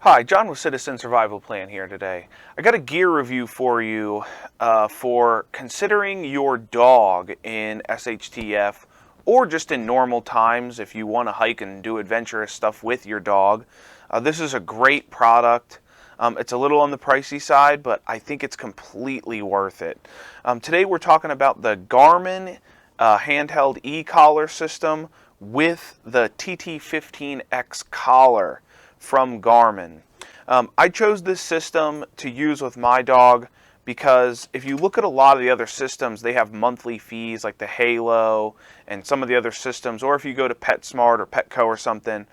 Hi, John with Citizen Survival Plan here today. I got a gear review for you for considering your dog in shtf or just in normal times if you want to hike and do adventurous stuff with your dog. This is a great product. It's a little on the pricey side, but I think it's completely worth it. Today we're talking about the Garmin Handheld eCollar system with the TT15X collar from Garmin. I chose this system to use with my dog because if you look at a lot of the other systems, they have monthly fees like the Halo and some of the other systems, or if you go to PetSmart or Petco or something,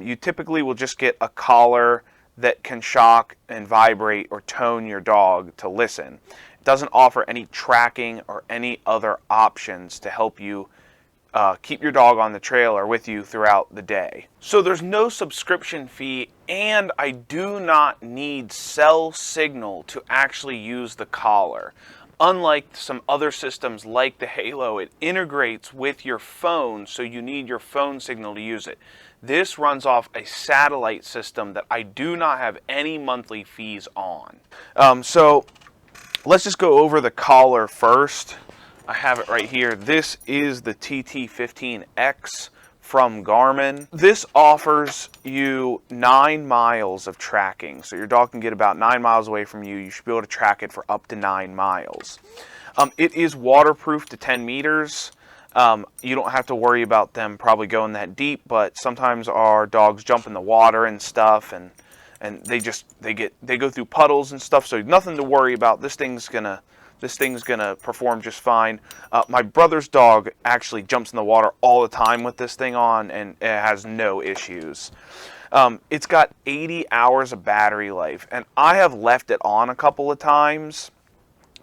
you typically will just get a collar that can shock and vibrate or tone your dog to listen. It doesn't offer any tracking or any other options to help you keep your dog on the trail or with you throughout the day. So there's no subscription fee, and I do not need cell signal to actually use the collar. Unlike some other systems like the Halo, it integrates with your phone, so you need your phone signal to use it. This runs off a satellite system that I do not have any monthly fees on. So let's just go over the collar first. I have it right here. This is the TT15X from Garmin. This offers you 9 miles of tracking. So your dog can get about 9 miles away from you. You should be able to track it for up to 9 miles. It is waterproof to 10 meters. You don't have to worry about them probably going that deep, but sometimes our dogs jump in the water and stuff, and they go through puddles and stuff, so nothing to worry about. This thing's gonna perform just fine. My brother's dog actually jumps in the water all the time with this thing on, and it has no issues. It's got 80 hours of battery life, and I have left it on a couple of times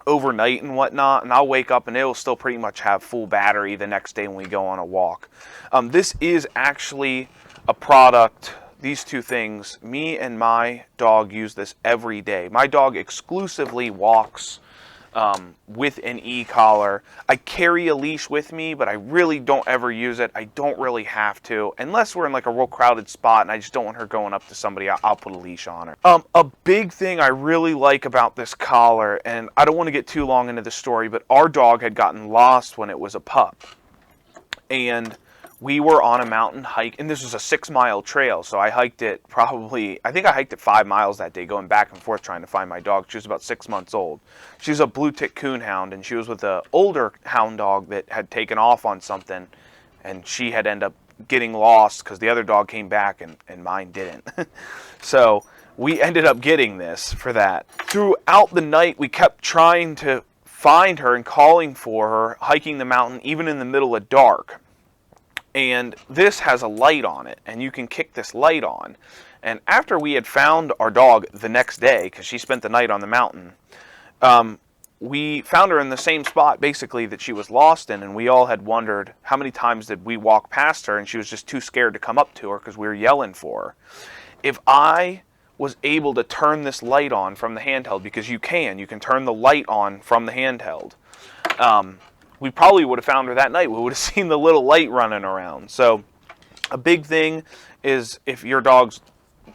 overnight and whatnot, and I'll wake up and it'll still pretty much have full battery the next day when we go on a walk. This is actually a product. These two things, me and my dog use this every day. My dog exclusively walks with an e-collar. I carry a leash with me, but I really don't ever use it. I don't really have to, unless we're in like a real crowded spot and I just don't want her going up to somebody. I'll put a leash on her. A big thing I really like about this collar, and I don't want to get too long into the story, but our dog had gotten lost when it was a pup, and we were on a mountain hike, and this was a 6-mile trail, so I hiked it I think I hiked it 5 miles that day, going back and forth trying to find my dog. She was about 6 months old. She was a blue tick coon hound, and she was with an older hound dog that had taken off on something, and she had ended up getting lost because the other dog came back and mine didn't. So we ended up getting this for that. Throughout the night, we kept trying to find her and calling for her, hiking the mountain, even in the middle of dark. And this has a light on it, and you can kick this light on. And after we had found our dog the next day, because she spent the night on the mountain, we found her in the same spot, basically, that she was lost in, and we all had wondered how many times did we walk past her, and she was just too scared to come up to her because we were yelling for her. If I was able to turn this light on from the handheld, because you can turn the light on from the handheld, we probably would have found her that night. We would have seen the little light running around. So a big thing is if your dog's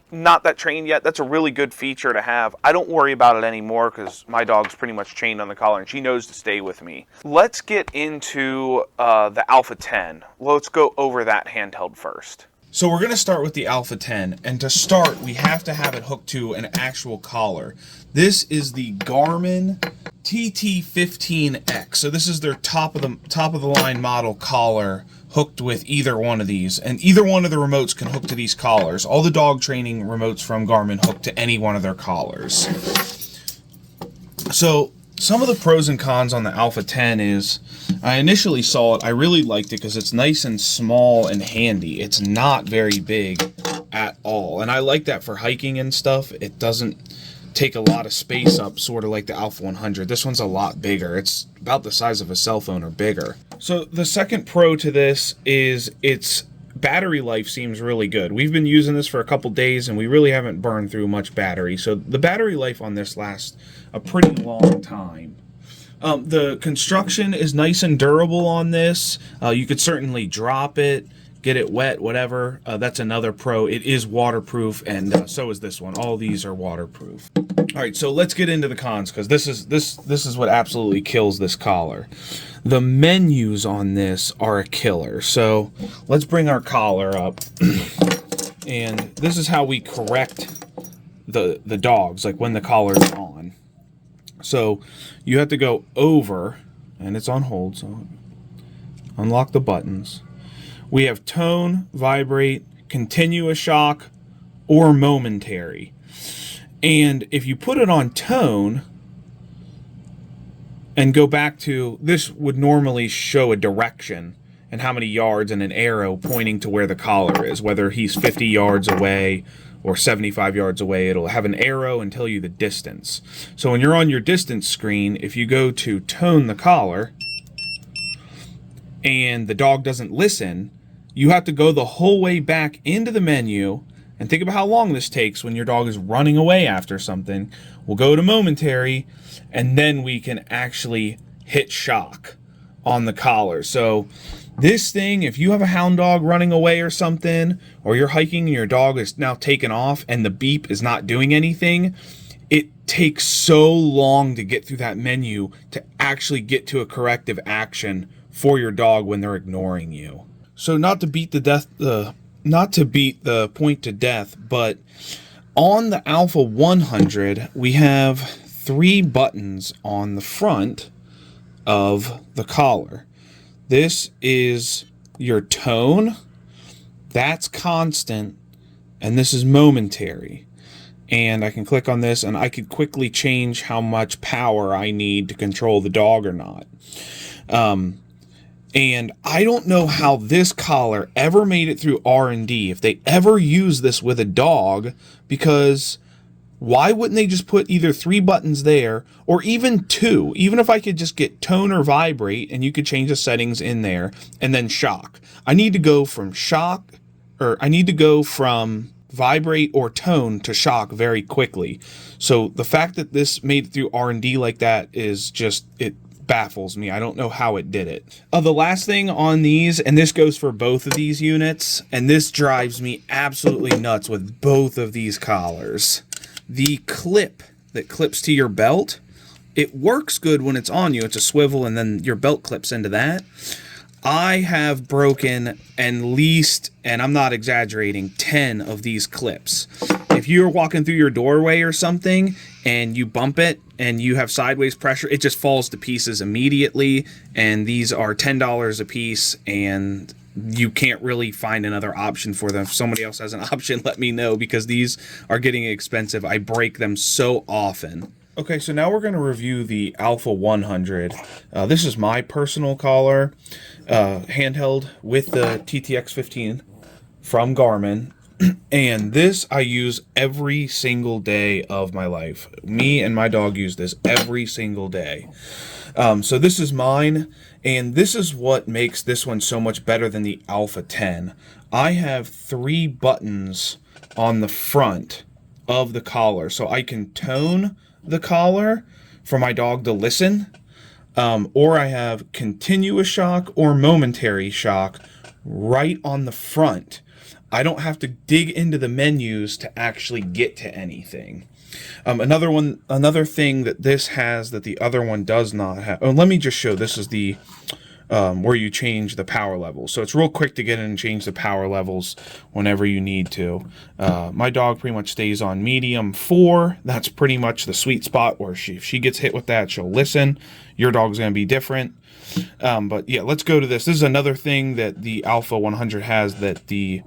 not that trained yet, that's a really good feature to have. I don't worry about it anymore because my dog's pretty much trained on the collar and she knows to stay with me. Let's get into the Alpha 10. Let's go over that handheld first. So we're going to start with the Alpha 10, and to start we have to have it hooked to an actual collar. This is the Garmin TT15X. So this is their top of the line model collar hooked with either one of these, and either one of the remotes can hook to these collars. All the dog training remotes from Garmin hook to any one of their collars. So some of the pros and cons on the Alpha 10 is, I initially saw it, I really liked it because it's nice and small and handy. It's not very big at all, and I like that for hiking and stuff. It doesn't take a lot of space up, sort of like the Alpha 100. This one's a lot bigger. It's about the size of a cell phone or bigger. So the second pro to this is its battery life seems really good. We've been using this for a couple days and we really haven't burned through much battery. So the battery life on this lasts a pretty long time. The construction is nice and durable on this. You could certainly drop it, get it wet, whatever. That's another pro. It is waterproof, and so is this one. All these are waterproof. All right, so let's get into the cons, because this is what absolutely kills this collar. The menus on this are a killer. So let's bring our collar up, and this is how we correct the dogs, like when the collar's on. So you have to go over, and it's on hold, so unlock the buttons. We have tone, vibrate, continuous shock, or momentary. And if you put it on tone and go back to, this would normally show a direction and how many yards and an arrow pointing to where the collar is, whether he's 50 yards away or 75 yards away. It'll have an arrow and tell you the distance. So when you're on your distance screen, if you go to tone the collar and the dog doesn't listen, you have to go the whole way back into the menu, and think about how long this takes when your dog is running away after something. We'll go to momentary, and then we can actually hit shock on the collar. So this thing, if you have a hound dog running away or something, or you're hiking and your dog is now taken off and the beep is not doing anything, it takes so long to get through that menu to actually get to a corrective action for your dog when they're ignoring you. So not to beat the point to death, but on the Alpha 100, we have 3 buttons on the front of the collar. This is your tone, that's constant, and this is momentary. And I can click on this, and I could quickly change how much power I need to control the dog or not. And I don't know how this collar ever made it through R&D, if they ever use this with a dog, because why wouldn't they just put either 3 buttons there, or even 2? Even if I could just get tone or vibrate, and you could change the settings in there, and then shock. I need to go from vibrate or tone to shock very quickly. So the fact that this made it through R&D like that is just, it baffles me. I don't know how it did it. The last thing on these, and this goes for both of these units, and this drives me absolutely nuts with both of these collars. The clip that clips to your belt, it works good when it's on you. It's a swivel and then your belt clips into that. I have broken at least, and I'm not exaggerating, 10 of these clips. If you're walking through your doorway or something and you bump it and you have sideways pressure, it just falls to pieces immediately. And these are $10 a piece, and you can't really find another option for them. If somebody else has an option, let me know, because these are getting expensive. I break them so often. Okay, so now we're going to review the Alpha 100. This is my personal collar, handheld with the TT15X from Garmin. And this I use every single day of my life. Me and my dog use this every single day. So this is mine, and this is what makes this one so much better than the Alpha 10. I have 3 buttons on the front of the collar, so I can tone the collar for my dog to listen, or I have continuous shock or momentary shock right on the front. I don't have to dig into the menus to actually get to anything. Another thing that this has that the other one does not have. Oh, let me just show. This is the where you change the power levels. So it's real quick to get in and change the power levels whenever you need to. My dog pretty much stays on medium 4. That's pretty much the sweet spot where if she gets hit with that, she'll listen. Your dog's going to be different. But yeah, let's go to this. This is another thing that the Alpha 100 has that the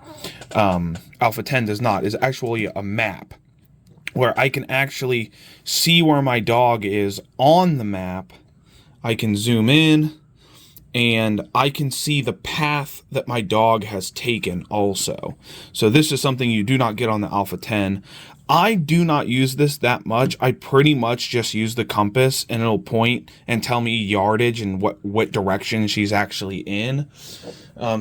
Alpha 10 does not, is actually a map where I can actually see where my dog is on the map. I can zoom in, and I can see the path that my dog has taken also. So this is something you do not get on the Alpha 10. I do not use this that much. I pretty much just use the compass, and it'll point and tell me yardage and what direction she's actually in.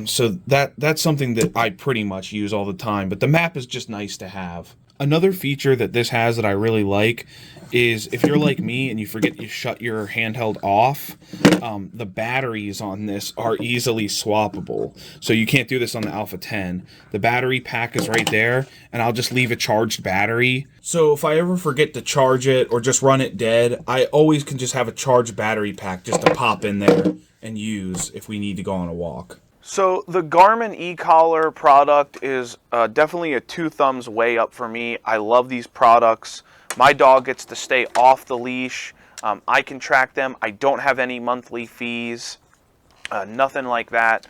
So that's something that I pretty much use all the time. But the map is just nice to have. Another feature that this has that I really like is if you're like me and you forget you shut your handheld off, the batteries on this are easily swappable. So you can't do this on the Alpha 10. The battery pack is right there, and I'll just leave a charged battery. So if I ever forget to charge it or just run it dead, I always can just have a charged battery pack just to pop in there and use if we need to go on a walk. So the Garmin eCollar product is definitely a 2 thumbs way up for me. I love these products. My dog gets to stay off the leash. I can track them. I don't have any monthly fees, nothing like that.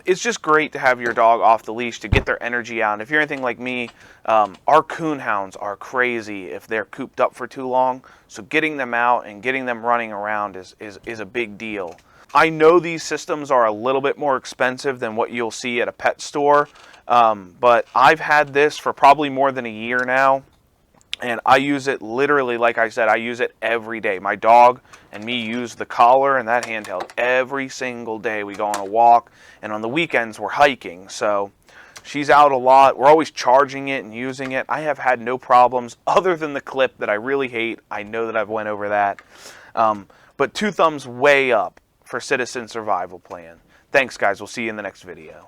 It's just great to have your dog off the leash to get their energy out. And if you're anything like me, our coon hounds are crazy if they're cooped up for too long. So getting them out and getting them running around is a big deal. I know these systems are a little bit more expensive than what you'll see at a pet store, but I've had this for probably more than a year now, and I use it literally, like I said, I use it every day. My dog and me use the collar and that handheld every single day. We go on a walk, and on the weekends we're hiking, so she's out a lot. We're always charging it and using it. I have had no problems other than the clip that I really hate. I know that I've went over that, but 2 thumbs way up for Citizen Survival Plan. Thanks, guys. We'll see you in the next video.